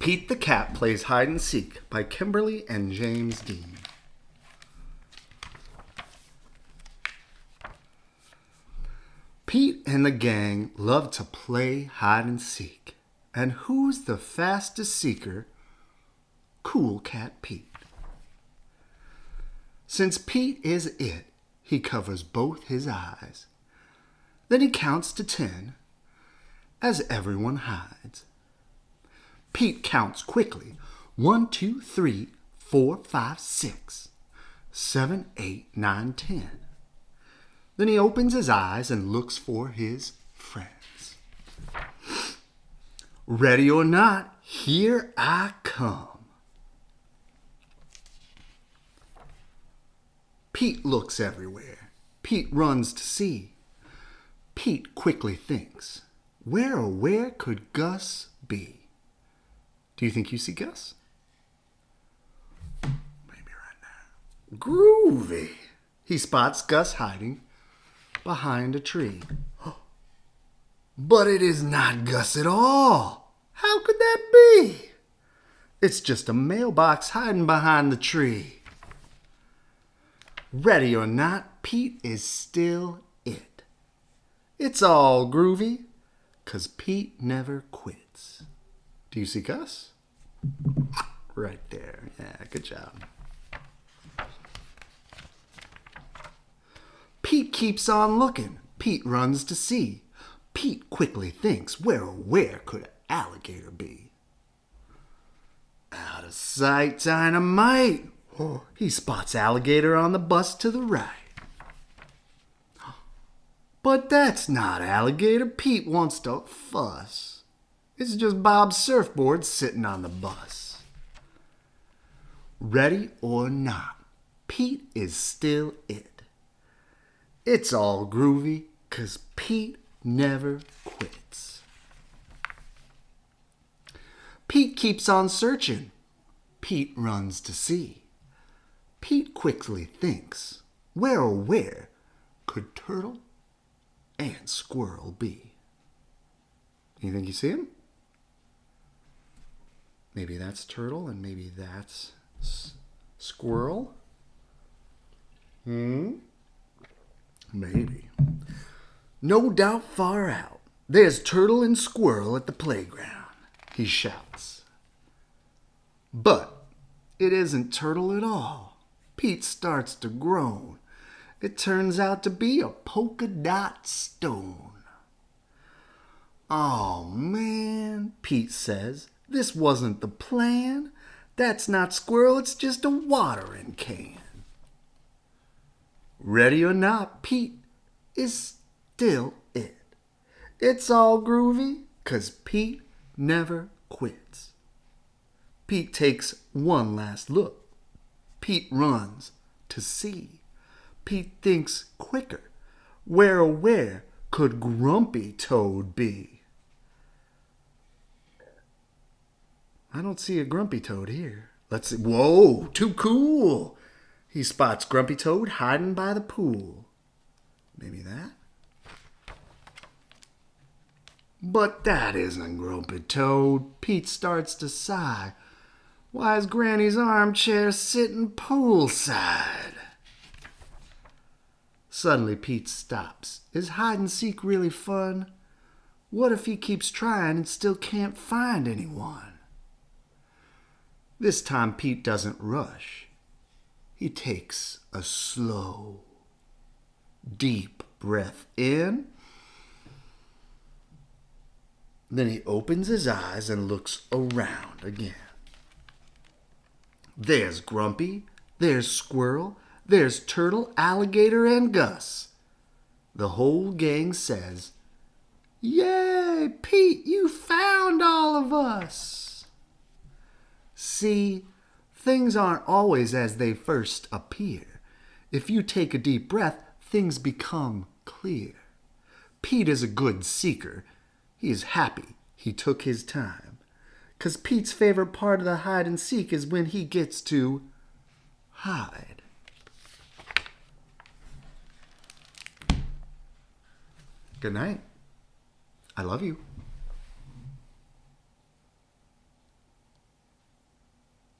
Pete the Cat Plays Hide and Seek by Kimberly and James Dean. Pete and the gang love to play hide and seek. And who's the fastest seeker? Cool Cat Pete. Since Pete is it, he covers both his eyes. Then he counts to 10 as everyone hides. Pete counts quickly. 1, 2, 3, 4, 5, 6, 7, 8, 9, 10. Then he opens his eyes and looks for his friends. Ready or not, here I come. Pete looks everywhere. Pete runs to see. Pete quickly thinks, where oh where could Gus be? Do you think you see Gus? Maybe right now. Groovy. He spots Gus hiding behind a tree. But it is not Gus at all. How could that be? It's just a mailbox hiding behind the tree. Ready or not, Pete is still it. It's all groovy, 'cause Pete never quits. Do you see Gus? Right there. Yeah, good job. Pete keeps on looking. Pete runs to see. Pete quickly thinks, where oh where could Alligator be? Out of sight, dynamite. Oh, he spots Alligator on the bus to the right. But that's not Alligator. Pete wants to fuss. It's just Bob's surfboard sitting on the bus. Ready or not, Pete is still it. It's all groovy, 'cause Pete never quits. Pete keeps on searching. Pete runs to see. Pete quickly thinks, where oh where could Turtle and Squirrel be? You think you see him? Maybe that's Turtle and maybe that's Squirrel? Maybe. No doubt far out, there's Turtle and Squirrel at the playground, he shouts. But it isn't Turtle at all. Pete starts to groan. It turns out to be a polka dot stone. Oh man, Pete says, this wasn't the plan. That's not Squirrel, it's just a watering can. Ready or not, Pete is still it. It's all groovy, 'cause Pete never quits. Pete takes one last look. Pete runs to see. Pete thinks quicker. Where oh where could Grumpy Toad be? I don't see a Grumpy Toad here. Let's see. Whoa, too cool. He spots Grumpy Toad hiding by the pool. Maybe that? But that isn't Grumpy Toad. Pete starts to sigh. Why is Granny's armchair sitting poolside? Suddenly Pete stops. Is hide and seek really fun? What if he keeps trying and still can't find anyone? This time Pete doesn't rush. He takes a slow, deep breath in. Then he opens his eyes and looks around again. There's Grumpy, there's Squirrel, there's Turtle, Alligator, and Gus. The whole gang says, "Yay, Pete, you found all of us." See, things aren't always as they first appear. If you take a deep breath, things become clear. Pete is a good seeker. He is happy he took his time. 'Cause Pete's favorite part of the hide and seek is when he gets to hide. Good night. I love you.